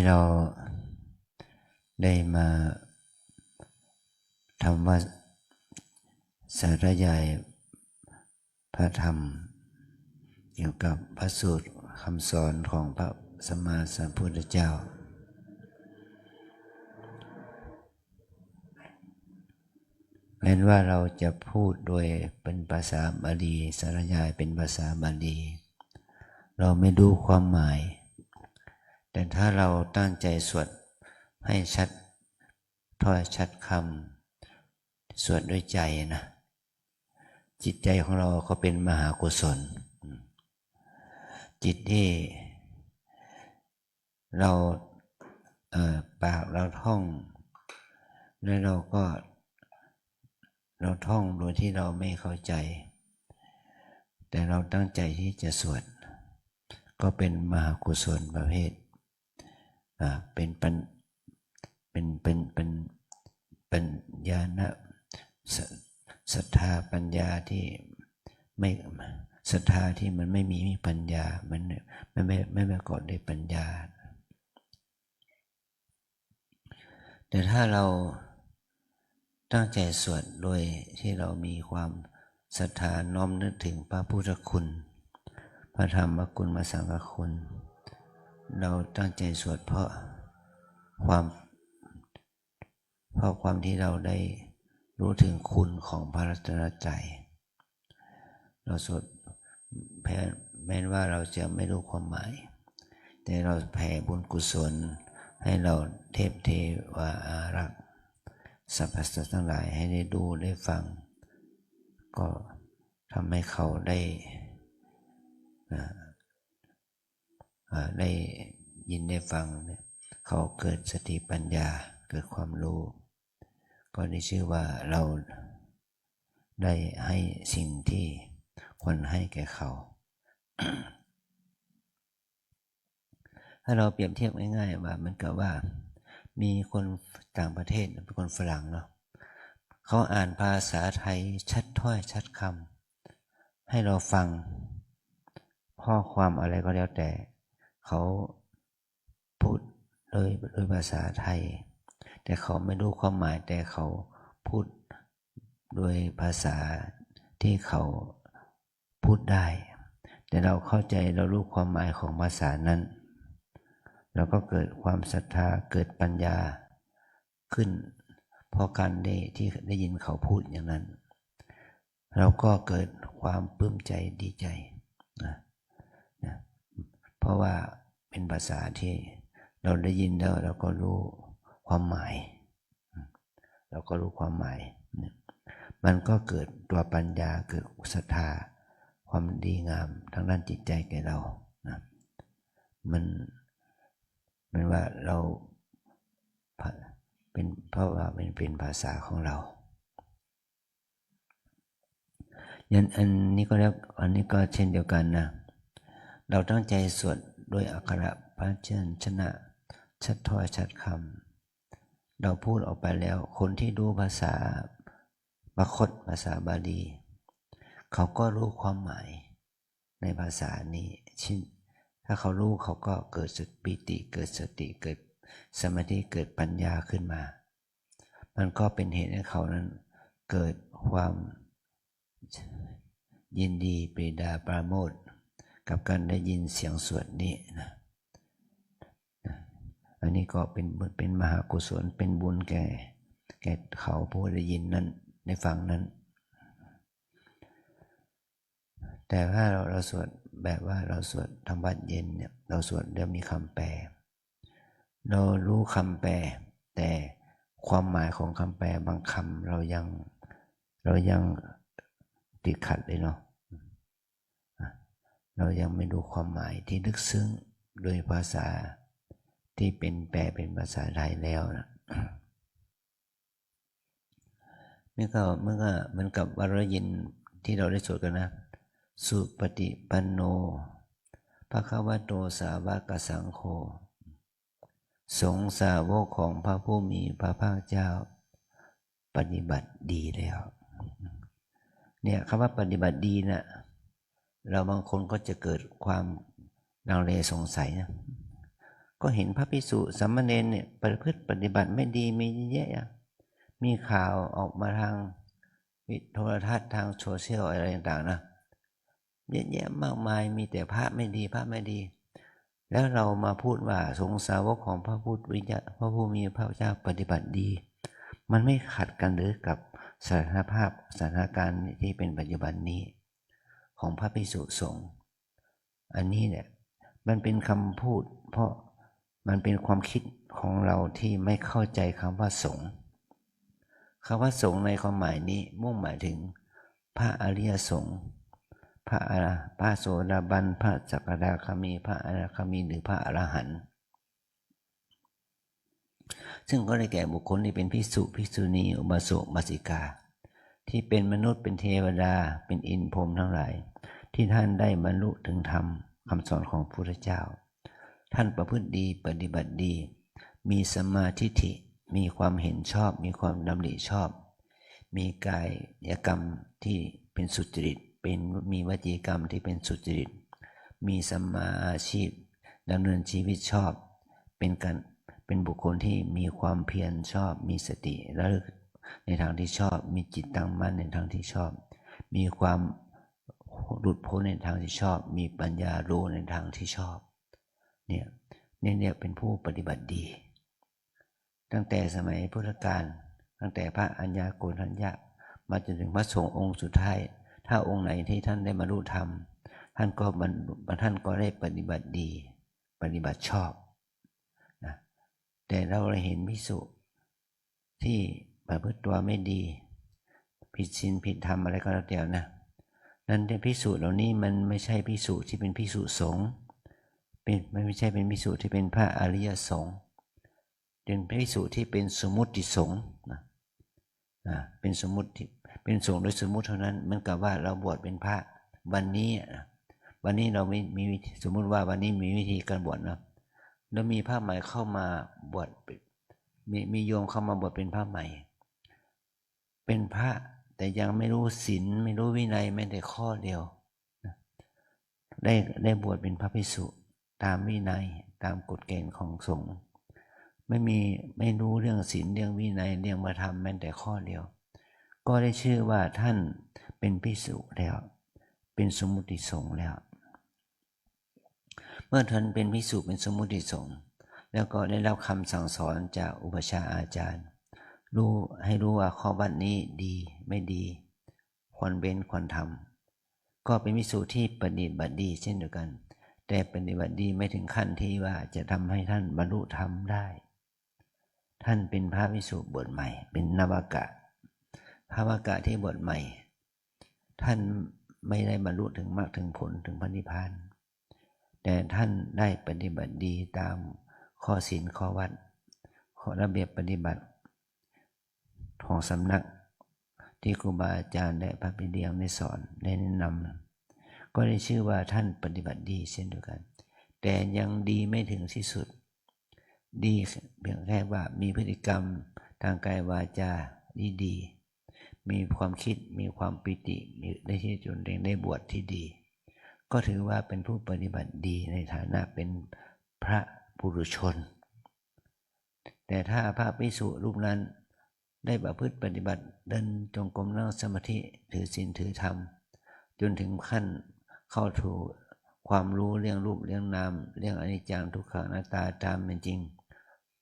เราได้มาทำว่าสาธยายพระธรรมเกี่ยวกับพระสูตรคำสอนของพระสัมมาสัมพุทธเจ้าแม้ว่าเราจะพูดโดยเป็นภาษาบาลีสาธยายเป็นภาษาบาลีเราไม่รู้ความหมายแต่ถ้าเราตั้งใจสวดให้ชัดถ้อยชัดคำสวดด้วยใจนะจิตใจของเราก็เป็นมหากุศลจิตที่เราปากเราท่องแล้วเราท่องโดยที่เราไม่เข้าใจแต่เราตั้งใจที่จะสวดก็เป็นมหากุศลประเภทเป็นปัญญาณศรัทธาปัญญาที่ไม่ศรัทธาที่มันไม่มีปัญญามันไม่ประกอบด้วยปัญญาแต่ถ้าเราตั้งใจสวดโดยที่เรามีความศรัทธาน้อมนึกถึงพระพุทธคุณพระธรรมคุณพระสังฆคุณเราตั้งใจสวดเพราะความที่เราได้รู้ถึงคุณของพระรัตนตรัยเราสวดแม้ว่าเราจะไม่รู้ความหมายแต่เราแผ่บุญกุศลให้เราเทวาอารักษ์สรรพสัตว์ทั้งหลายให้ได้ดูได้ฟังก็ทำให้เขาได้ยินได้ฟังเขาเกิดสติปัญญาเกิดความรู้ก็ได้ชื่อว่าเราได้ให้สิ่งที่ควรให้แก่เขา ถ้าเราเปรียบเทียบง่ายๆว่ามันกับว่ามีคนต่างประเทศเป็นคนฝรั่งเนาะเขาอ่านภาษาไทยชัดถ้อยชัดคำให้เราฟังข้อความอะไรก็แล้วแต่เขาพูดโดยภาษาไทยแต่เขาไม่รู้ความหมายแต่เขาพูดโดยภาษาที่เขาพูดได้แต่เราเข้าใจเรารู้ความหมายของภาษานั้นเราก็เกิดความศรัทธาเกิดปัญญาขึ้นเพราะการที่ได้ยินเขาพูดอย่างนั้นเราก็เกิดความปลื้มใจดีใจนะเพราะว่าเป็นภาษาที่เราได้ยินแล้วเราก็รู้ความหมายมันก็เกิดตัวปัญญาเกิดศรัทธาความดีงามทางด้านจิตใจแก่เรานะมันว่าเราเป็นเพราะว่าเป็นภาษาของเราอันนี้ก็แล้วอันนี้ก็เช่นเดียวกันนะเราตั้งใจสวดด้วยอักขระพยัญชนะชัดถ้อยชัดคำเราพูดออกไปแล้วคนที่รู้ภาษาบาคตภาษาบาลีเขาก็รู้ความหมายในภาษานี้ถ้าเขารู้เขาก็เกิดปิติเกิดสติเกิดสมาธิเกิดปัญญาขึ้นมามันก็เป็นเหตุให้เขานั้นเกิดความยินดีปรีดาปราโมทย์กับการได้ยินเสียงสวดนี้นะอันนี้ก็เป็นมหากุศลเป็นบุญแก่เขาผู้ได้ยินนั้นได้ฟังนั้นแต่ถ้าเราสวดแบบว่าเราสวดธรรมวัดเย็นเนี่ยเราสวดเดี๋ยวมีคำแปลเรารู้คำแปลแต่ความหมายของคำแปลบางคำเรายังติดขัดเลยเนาะเรายังไม่รู้ความหมายที่ลึกซึ้งโดยภาษาที่เป็นแปลเป็นภาษาไทยแล้วนะเมื่อเหมือนกับวาระยินที่เราได้สวดกันนะสุปฏิปันโนภควโตสาวกสังโฆสงฆ์สาวกของพระผู้มีพระภาคเจ้าปฏิบัติดีแล้วเนี่ยคำว่าปฏิบัติดีนะเราบางคนก็จะเกิดความลังเลสงสัยนะ ก็เห็นพระภิกษุสามเณรเนี่ยประพฤติปฏิบัติไม่ดีมีเยอะแยะมีข่าวออกมาทางโทรทัศน์ทางโซเชียลอะไรต่างๆนะเยอะแยะมากมายมีแต่พระไม่ดีพระไม่ดี แล้วเรามาพูดว่าสงฆ์สาวกของพระพุทธวิญญาพระผู้มีพระเจ้าปฏิบัติดีมันไม่ขัดกันหรือกับสถานการณ์ที่เป็นปัจจุบันนี้ของพระภิกษุสงฆ์อันนี้เนี่ยมันเป็นคำพูดเพราะมันเป็นความคิดของเราที่ไม่เข้าใจคำว่าสงฆ์คำว่าสงฆ์ในความหมายนี้มุ่งหมายถึงพระอริยสงฆ์พระโสดาบันพระสกทาคามีพระอนาคามีหรือพระอรหันต์ซึ่งก็ได้แก่บุคคลที่เป็นภิกษุภิกษุณีอุบาสกอุบาสิกาที่เป็นมนุษย์เป็นเทวดาเป็นอินทร์พรหมทั้งหลายที่ท่านได้บรรลุถึงธรรมคำสอนของพระพุทธเจ้าท่านประพฤติดีปฏิบัติดีมีสัมมาทิฏฐิมีความเห็นชอบมีความดำริชอบมีกายกรรมที่เป็นสุจริตมีวจีกรรมที่เป็นสุจริตมีสัมมาอาชีพดำเนินชีวิตชอบเป็นบุคคลที่มีความเพียรชอบมีสติระลึกในทางที่ชอบมีจิตตั้งมั่นในทางที่ชอบมีความหลุดพ้นในทางที่ชอบมีปัญญารู้ในทางที่ชอบเนี่ยเป็นผู้ปฏิบัติดีตั้งแต่สมัยพุทธกาลตั้งแต่พระอัญญาโกณทัญญะมาจนถึงพระสงฆ์องค์สุดท้ายถ้าองค์ไหนที่ท่านได้บรรลุธรรมท่านก็ได้ปฏิบัติดีปฏิบัติชอบนะแต่เราเห็นภิกษุที่ประพฤติตัวไม่ดีผิดศีลผิดธรรมอะไรก็แล้วแต่นะนั้นแต่ภิกษุเหล่านี้มันไม่ใช่ภิกษุที่เป็นภิกษุสงฆ์ไม่ใช่เป็นภิกษุที่เป็นพระอริยสงฆ์เป็นภิกษุที่เป็นสมมุติสงฆ์นะเป็นสมมุติเป็นสงฆ์โดยสมมุติเท่านั้นเหมือนกับว่าเราบวชเป็นพระวันนี้เราไม่มีสมมุติว่าวันนี้มีวิธีการบวชนะแล้วมีพระใหม่เข้ามาบวชมีโยมเข้ามาบวชเป็นพระใหม่เป็นพระแต่ยังไม่รู้ศีลไม่รู้วินัยแม้แต่ข้อเดียวได้บวชเป็นพระภิกษุตามวินัยตามกฎเกณฑ์ของสงฆ์ไม่รู้เรื่องศีลเรื่องวินัยเรื่องพระธรรมแม้แต่ข้อเดียวก็ได้ชื่อว่าท่านเป็นภิกษุแล้วเป็นสมมุติสงฆ์แล้วเมื่อท่านเป็นภิกษุเป็นสมมุติสงฆ์แล้วก็ได้รับคำสั่งสอนจากอุปัชฌาย์อาจารย์ให้รู้ว่าข้อวัดนี้ดีไม่ดีควรเว้นควรทำก็เป็นภิกษุที่ปฏิบัติดีเช่นเดียวกันแต่ปฏิบัติดีไม่ถึงขั้นที่ว่าจะทำให้ท่านบรรลุธรรมได้ท่านเป็นพระภิกษุบวชใหม่เป็นนวากะพระนวากะที่บวชใหม่ท่านไม่ได้บรรลุถึงมรรคถึงผลถึงพระนิพพานแต่ท่านได้ปฏิบัติดีตามข้อศีลข้อวัดข้อระเบียบปฏิบัติของสำนักที่ครูบาอาจารย์และพระภิเดียงได้สอนได้แนะนำก็ได้ชื่อว่าท่านปฏิบัติดีเช่นเดียวกันแต่ยังดีไม่ถึงที่สุดดีเพียงแค่ว่ามีพฤติกรรมทางกายวาจาดีมีความคิดมีความปิติได้ที่จนได้บวชที่ดีก็ถือว่าเป็นผู้ปฏิบัติดีในฐานะเป็นพระปุถุชนแต่ถ้าพระภิกษุรูปนั้นได้ประพฤติปฏิบัติเดินจงกรมนั่งสมาธิถือศีลถือธรรมจนถึงขั้นเข้าถึงความรู้เรื่องรูปเรื่องนามเรื่องอนิจจังทุกขังอนัตตาตามเป็นจริง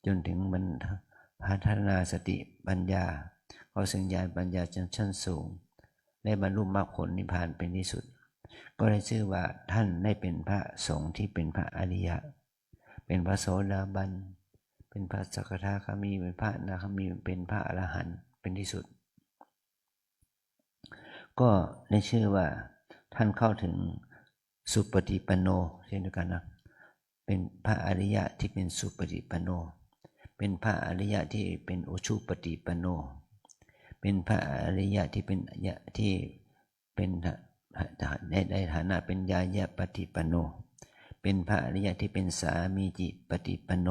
จนถึงพัฒนาสติปัญญาเข้าถึงญาณปัญญาชั้นสูงได้บรรลุมรรคผลนิพพานเป็นที่สุดก็ได้ชื่อว่าท่านได้เป็นพระสงฆ์ที่เป็นพระอริยะเป็นพระโสดาบันเป็นพระสกทาคามีเป็นพระอนาคามีเป็นพระอรหันต์เป็นที่สุดก็ได้ชื่อว่าท่านเข้าถึงสุปฏิปันโนเช่นเดียวกันนะเป็นพระอริยะที่เป็นสุปฏิปันโนเป็นพระอริยะที่เป็นอุชุปฏิปันโนเป็นพระอริยะที่เป็นในฐานะเป็นญายะปฏิปันโนเป็นพระอริยะที่เป็นสามีจิปฏิปันโน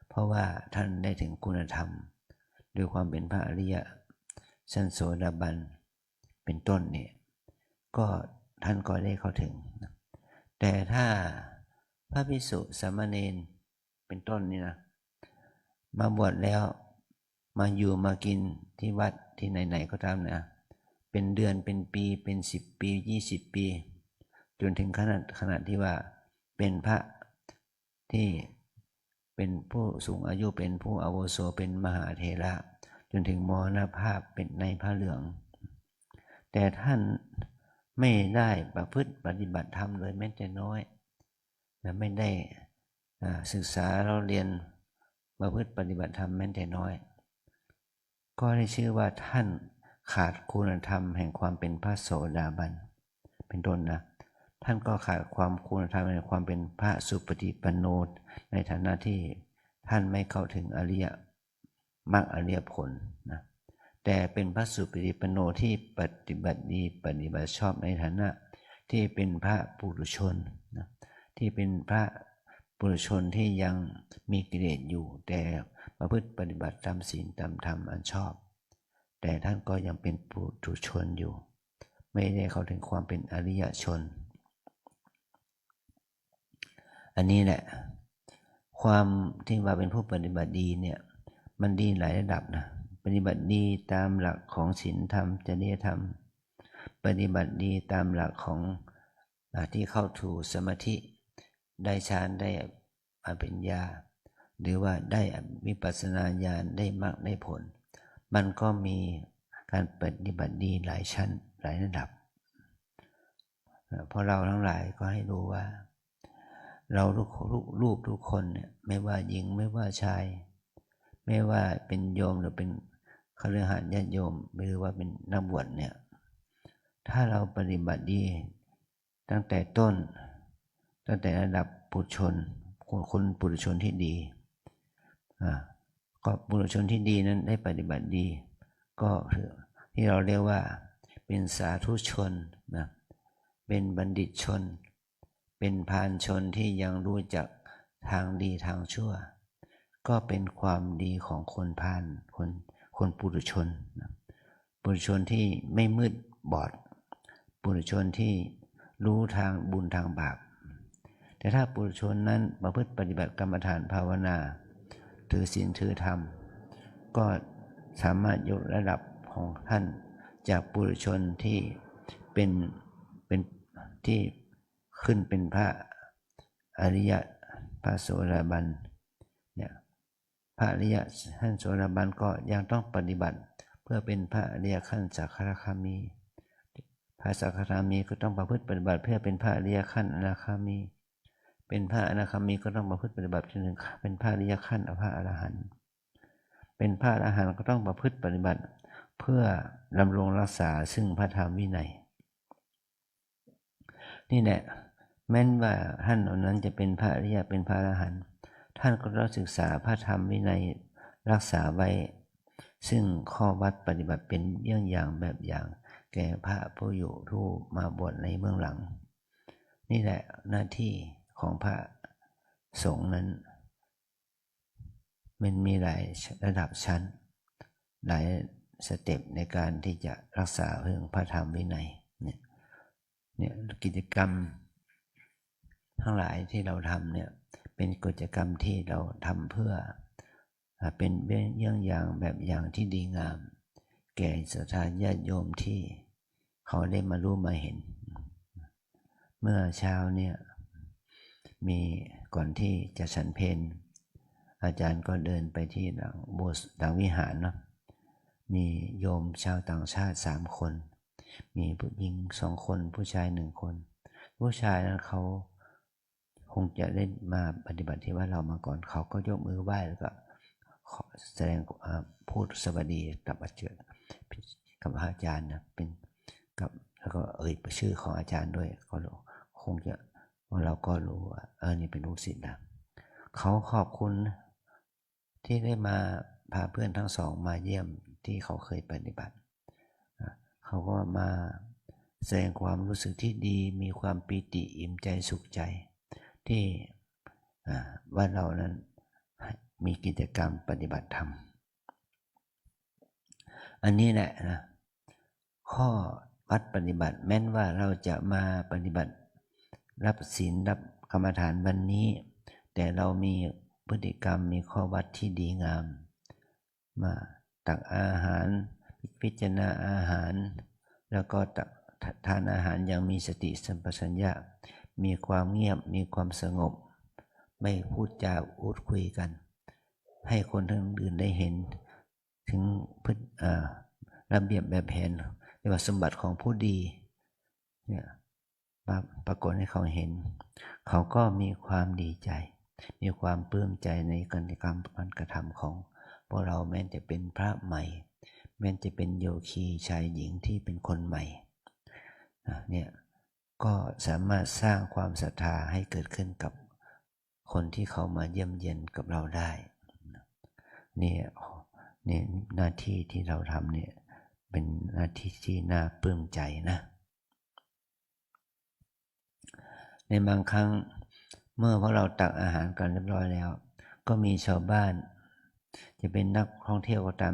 เพราะว่าท่านได้ถึงคุณธรรมด้วยความเป็นพระอริยะชั้นโสดาบันเป็นต้นเนี่ยก็ท่านก็ได้เข้าถึงแต่ถ้า พระภิกษุสามเณรเป็นต้นนี่นะมาบวชแล้วมาอยู่มากินที่วัดที่ไหนๆก็ตามนะเป็นเดือนเป็นปีเป็น10 ปี20 ปีจนถึงขนาดที่ว่าเป็นพระที่เป็นผู้สูงอายุเป็นผู้อาวุโสเป็นมหาเถระจนถึงมรณภาพเป็นในพระเหลืองแต่ท่านไม่ได้ประพฤติปฏิบัติธรรมเลยแม้แต่น้อยและไม่ได้ศึกษาเราเรียนประพฤติปฏิบัติธรรมแม้แต่น้อยก็ได้ชื่อว่าท่านขาดคุณธรรมแห่งความเป็นพระโสดาบันเป็นต้นนะท่านก็ขาดความคุณธรรมแห่งความเป็นพระสุปฏิปันโนในฐานะที่ท่านไม่เข้าถึงอริยมรรคอริยผลนะแต่เป็นพระสุปฏิปันโนที่ปฏิบัติดีปฏิบัติชอบในฐานะที่เป็นพระปุถุชนนะที่เป็นพระปุถุชนที่ยังมีกิเลสอยู่แต่ประพฤติปฏิบัติตามศีลตามธรรมอันชอบแต่ท่านก็ยังเป็นปุถุชนอยู่ไม่ได้เข้าถึงความเป็นอริยชนอันนี้แหละความที่ว่าเป็นผู้ปฏิบัติดีเนี่ยมันดีหลายระดับนะปฏิบัติดีตามหลักของศีลธรรมจริยธรรมปฏิบัติดีตามหลักของที่เข้าถูสมาธิได้ฌานได้อภิญญาหรือว่าได้วิปัสสนาญาณได้มรรคได้ผลมันก็มีการปฏิบัติดีหลายชั้นหลายระดับเพราะเราทั้งหลายก็ให้รู้ว่าเราลูกทุกคนเนี่ยไม่ว่าหญิงไม่ว่าชายไม่ว่าเป็นโยมหรือเป็นคฤหัสถ์ญาติโยมหรือว่าเป็นนักบวชเนี่ยถ้าเราปฏิบัติดีตั้งแต่ต้นตั้งแต่ระดับปุถุชนคนปุถุชนที่ดีก็ปุถุชนที่ดีนั้นได้ปฏิบัติดีก็คือที่เราเรียกว่าเป็นสาธุชนนะเป็นบัณฑิตชนเป็นพาลชนที่ยังรู้จักทางดีทางชั่วก็เป็นความดีของคนพาลคนปุถุชนนะปุถุชนที่ไม่มืดบอดปุถุชนที่รู้ทางบุญทางบาปแต่ถ้าปุถุชนนั้นประพฤติปฏิบัติกรรมฐานภาวนาถือศีลถือธรรมก็สามารถยกระดับของท่านจากปุถุชนที่เป็นที่ขึ้นเป็นพระอริยะพระโสดาบันเนี่ยพระอริยะท่านโสดาบันก็ยังต้องปฏิบัติเพื่อเป็นพระอริยขั้นสักขคามีพระสักขคามีก็ต้องประพฤติปฏิบัติเพื่อเป็นพระอริยขั้นอนาคามีเป็นพระอนาคามีก็ต้องประพฤติปฏิบัติจนถึงเป็นพระอริยขั้นพระอรหันต์เป็นพระอรหันต์ก็ต้องประพฤติปฏิบัติเพื่อดำรงรักษาซึ่งพระธรรมวินัยนี่แหละแม้นว่าท่านเหล่านั้นจะเป็นพระอริยะเป็นพระอรหันต์ท่านก็ต้องศึกษาพระธรรมวินัยรักษาไว้ซึ่งข้อวัดปฏิบัติเป็นเยี่ยงอย่างแบบอย่างแก่พระผู้อยู่ผู้มาบวชในเบื้องหลังนี่แหละหน้าที่ของพระสงฆ์นั้นมันมีหลายระดับชั้นหลายสเต็ปในการที่จะรักษาเรื่องพระธรรมวินัยเนี่ยกิจกรรมทั้งหลายที่เราทำเนี่ยเป็นกิจกรรมที่เราทำเพื่อเป็นเยี่ยงอย่างแบบอย่างที่ดีงามแก่ศรัทธาญาติโยมที่เขาได้มารู้มาเห็นเมื่อเช้าเนี่ยมีก่อนที่จะฉันเพลอาจารย์ก็เดินไปที่หลังโบสถ์หลังวิหารเนาะมีโยมชาวต่างชาติ3 คนมีผู้หญิง2 คนผู้ชาย1 คนผู้ชายนั้นเขาคงจะได้มาปฏิบัติที่ว่าเรามาก่อนเขาก็ยกมือไหว้แล้วก็แสดงพูดสวัสดีกับอาจารย์กับอาจารย์นะเป็นกับแล้วก็ชื่อของอาจารย์ด้วยก็คงจะเราก็รู้ว่านี่เป็นลูกศิษย์นะเขาขอบคุณที่ได้มาพาเพื่อนทั้ง 2มาเยี่ยมที่เขาเคยปฏิบัติเขาก็มาแสดงความรู้สึกที่ดีมีความปีติอิ่มใจสุขใจที่ว่าเรานั้นมีกิจกรรมปฏิบัติธรรมอันนี้แหละนะข้อวัดปฏิบัติแม้นว่าเราจะมาปฏิบัติรับศีลรับ รรมฐานวันนี้แต่เรามีพฤติกรรมมีข้อวัดที่ดีงามมาตักอาหารพิจารณาอาหารแล้วก็ทานอาหารอย่างมีสติสัมปชัญญะมีความเงียบมีความสงบไม่พูดจาพูดคุยกันให้คนทั้งอื่นได้เห็นถึงระเบียบแบบแผนเรียกว่าสมบัติของผู้ดีเนี่ยปรากฏให้เขาเห็นเขาก็มีความดีใจมีความปลื้มใจในการกระทำของพวกเราแม้จะเป็นพระใหม่แม้จะเป็นโยคีชายหญิงที่เป็นคนใหม่เนี่ยก็สามารถสร้างความศรัทธาให้เกิดขึ้นกับคนที่เขามาเยี่ยมเยียนกับเราได้เนี่ยหน้าที่ที่เราทำเนี่ยเป็นหน้าที่ที่น่าปลื้มใจนะในบางครั้งเมื่อพวกเราตักอาหารกันเรียบร้อยแล้วก็มีชาวบ้านจะเป็นนักท่องเที่ยวก็ตาม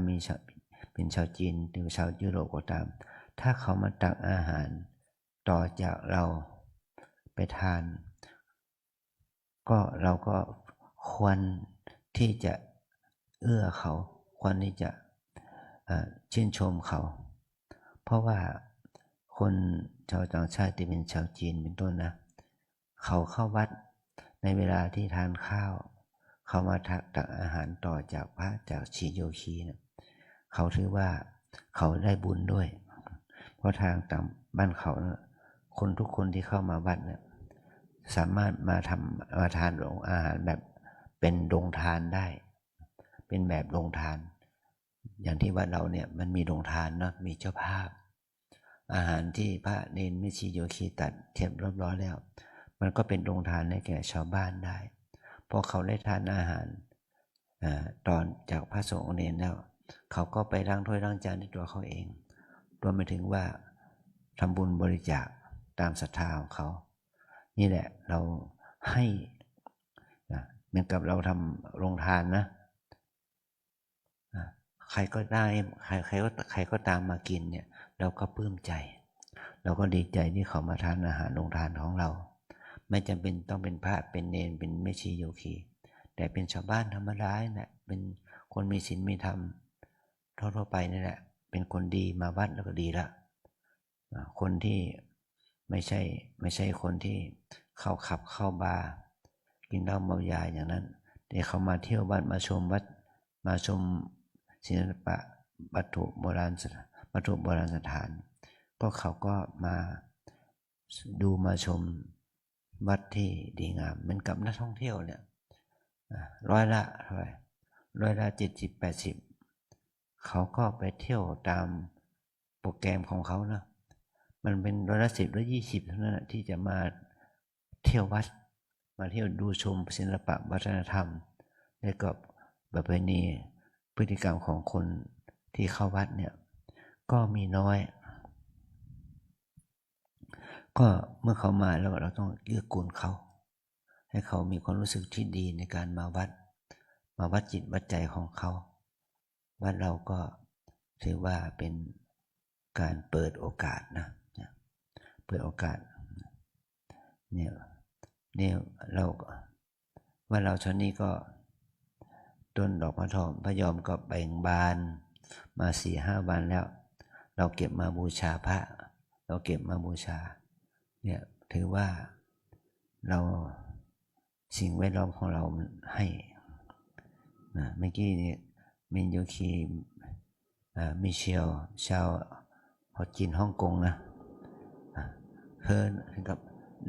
เป็นชาวจีนหรือชาวยุโรปก็ตามถ้าเขามาตักอาหารต่อจากเราไปทานก็เราก็ควรที่จะเอื้อเขาควรที่จะชื่นชมเขาเพราะว่าคนชาวต่างชาติที่เป็นชาวจีนเป็นต้นนะเขาเข้าวัดในเวลาที่ทานข้าวเขามาตักอาหารต่อจากพระจากชีโยคีนะเขาถือว่าเขาได้บุญด้วยเพราะทางตามบ้านเขานะคนทุกคนที่เข้ามาวัดเนี่ยสามารถมาทานอาหารแบบเป็นโรงทานได้เป็นแบบโรงทานอย่างที่วัดเราเนี่ยมันมีโรงทานเนาะมีเจ้าภาพอาหารที่พระเนรแม่ชีโยคีตัดเทียบเรียบร้อยแล้วมันก็เป็นโรงทานให้แก่ชาวบ้านได้พอเขาได้ทานอาหารตอนจากพระสงฆ์เนรแล้วเขาก็ไปล้างถ้วยล้างจานด้วยตัวเขาเองรวมไปถึงว่าทำบุญบริจาคตามศรัทธาของเขานี่แหละเราให้เหมือนกับเราทำโรงทานนะใครก็ได้ใครก็ตามมากินเนี่ยเราก็ปลื้มใจเราก็ดีใจที่เขามาทานอาหารโรงทานของเราไม่จำเป็นต้องเป็นพระเป็นเณรเป็นแม่ชีโยคีแต่เป็นชาวบ้านธรรมดาเนี่ยเป็นคนมีศีลมีธรรมทั่วไปนี่แหละเป็นคนดีมาวัดแล้วก็ดีละคนที่ไม่ใช่คนที่เข้าขับเข้าบาร์กินเหล้าเมายาอย่างนั้นแต่เขามาเที่ยววัดมาชมวัดมาชมศิลปะวัตถุโบราณสถานก็เขาก็มาดูมาชมวัดที่ดีงามเหมือนกับนักท่องเที่ยวเนี่ยร้อยละเท่าไหร่70-80เขาก็ไปเที่ยวตามโปรแกรมของเขานะมันเป็น10 หรือ 20เท่านั้นที่จะมาเที่ยววัดมาเที่ยวดูชมศิลปะวัฒนธรรมและก็ประเพณีพฤติกรรมของคนที่เข้าวัดเนี่ยก็มีน้อยก็เมื่อเขามาแล้วเราต้องเกื้อกูลเขาให้เขามีความรู้สึกที่ดีในการมาวัดจิตวัดใจของเขาวัดเราก็ถือว่าเป็นการเปิดโอกาสนะเปิดโอกาสเนี่ยเราว่าเราชั้นนี้ก็ต้นดอกพระยอมก็เบ่งบานมา 4-5 วันแล้วเราเก็บมาบูชาพระเราเก็บมาบูชาเนี่ยถือว่าเราสิ่งแวดล้อมของเราให้นะเมื่อกี้นี่มินโยคีมิเชลชาวฮอจินฮ่องกงนะเพิ่นกับ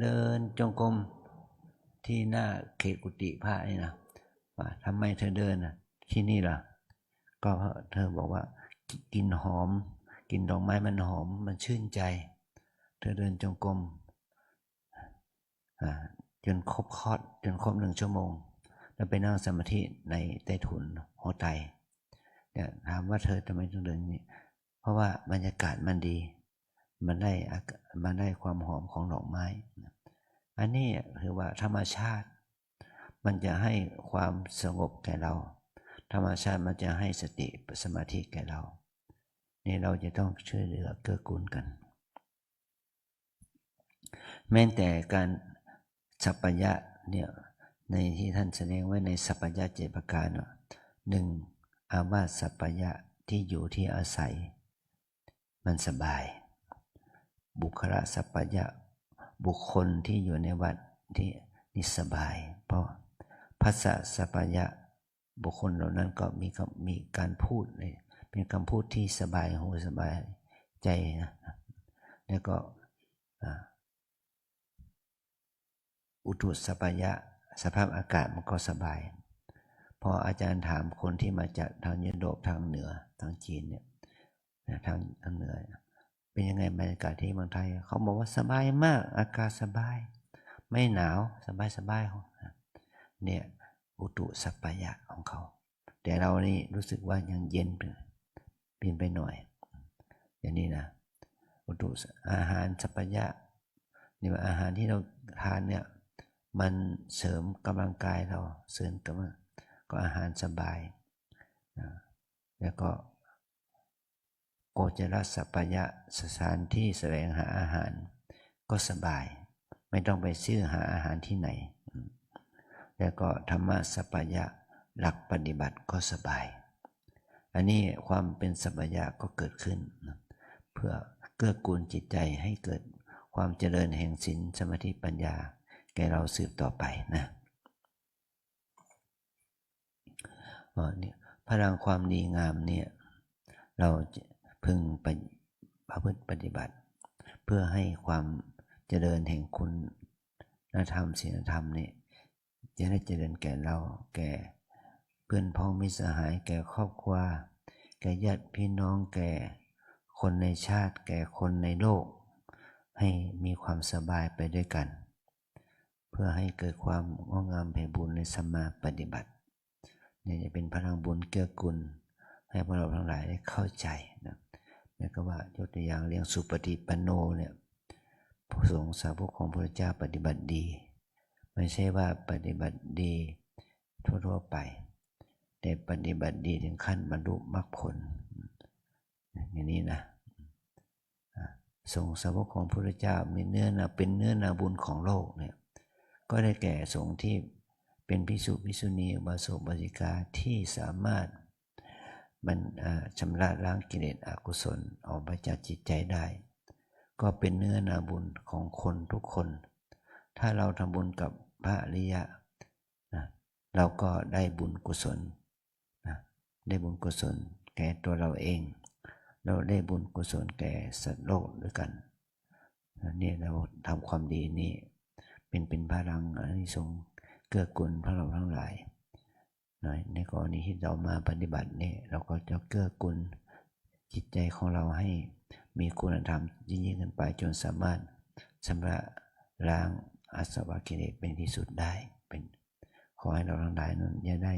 เดินจงกรมที่หน้าเขตกุฏิพระนี่นะว่าทำไมเธอเดินที่นี่ล่ะก็เธอบอกว่ากินหอมกินดอกไม้มันหอมมันชื่นใจเธอเดินจงกรมจนครบ1 ชั่วโมงแล้วไปนั่งสมาธิในใต้ถุนหัวไตเนี่ยถามว่าเธอทำไมต้องเดินนี่เพราะว่าบรรยากาศมันดีมันได้ความหอมของดอกไม้อันนี้คือว่าธรรมชาติมันจะให้ความสงบแก่เราธรรมชาติมันจะให้สติสมาธิแก่เรานี่เราจะต้องช่วยเหลือเกื้อกูลกันแม้แต่การสัปปายะ เนี่ยในที่ท่านแสดงไว้ในสัพพยะ7ประการหนึ่งอาวาสสัพพยะที่อยู่ที่อาศัยมันสบายบุคละสัพพยะบุคคลที่อยู่ในวัดที่นี่สบายเพราะภาษาสัพพยะบุคคลเหล่านั้นก็มีการพูดเลยเป็นคำพูดที่สบายหูสบายใจนะแล้วก็อุตุสัพพยะสภาพอากาศมันก็สบายพออาจารย์ถามคนที่มาจากทางยุโรปทางเหนือทางจีนเนี่ยทางเหนือเป็นยังไงบรรยากาศที่เมืองไทยเขาบอกว่าสบายมากอากาศสบายไม่หนาวสบายเนี่ยอุตุสัพพยะของเขาแต่เรานี่รู้สึกว่ายังเย็นเปลี่ยนไปหน่อยอย่างนี้นะอุตุอาหารสัพพยะนี่ว่าอาหารที่เราทานเนี่ยมันเสริมกำลังกายเราเสริมกำลังก็อาหารสบายแล้วก็โกจรสัพพยะสถานที่แสวงหาอาหารก็สบายไม่ต้องไปซื้อหาอาหารที่ไหนแล้วก็ธรรมะสัพพยะหลักปฏิบัติก็สบายอันนี้ความเป็นสัพพยะก็เกิดขึ้นเพื่อเกื้อกูลจิตใจให้เกิดความเจริญแห่งศีลสมาธิปัญญาแก่เราสืบต่อไปนะเนี่ยพลังความดีงามเนี่ยเราพึงประพฤติปฏิบัติเพื่อให้ความเจริญแห่งคุณธรรมศีลธรรมเนี่ยจะได้เจริญแก่เราแก่เพื่อนพ้องมิตรสหายแก่ครอบครัวแก่ญาติพี่น้องแก่คนในชาติแก่คนในโลกให้มีความสบายไปด้วยกันเพื่อให้เกิดความงอกงามไพบูลย์ในสัมมาปฏิบัติเนี่ยจะเป็นพลังบุญเกื้อกูลให้พวกเราทั้งหลายได้เข้าใจนะแล้วก็ว่ายกตัวอย่างเรื่องสุปฏิปันโนเนี่ยพระสงฆ์สาวกของพระเจ้าปฏิบัติดีไม่ใช่ว่าปฏิบัติดีทั่วไปแต่ปฏิบัติดีถึงขั้นบรรลุมรรคผลอย่างนี้นะสงฆ์สาวกของพระเจ้ามีเป็นเนื้อนาบุญของโลกเนี่ยก็ได้แก่สงฆ์ที่เป็นภิกษุภิกษุณีอุบาสกอุบาสิกาที่สามารถชำระล้างกิเลสอกุศลออกไปจากจิตใจได้ก็เป็นเนื้อนาบุญของคนทุกคนถ้าเราทำบุญกับพระอริยะนะเราก็ได้บุญกุศลนะได้บุญกุศลแก่ตัวเราเองเราได้บุญกุศลแก่สัตว์โลกด้วยกันนี่เราทำความดีนี้เป็นพลังอานิสงส์เกื้อกูลพวกเราทั้งหลายในกรณีที่เรามาปฏิบัติเนี่ยเราก็จะเกื้อกูลจิตใจของเราให้มีคุณธรรมยิ่งขึ้นไปจนสามารถชำระล้างอาสวะกิเลสเป็นที่สุดได้เป็นขอให้เราทั้งหลายนั้นอย่าได้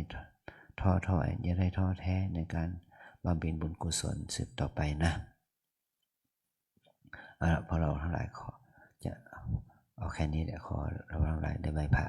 ท้อถอยอย่าได้ท้อแท้ในการบำเพ็ญบุญกุศลสืบต่อไปนะพอเราทั้งหลายขอจะเอาแค่นี้แหละขอเราทั้งหลายได้ไหว้พระ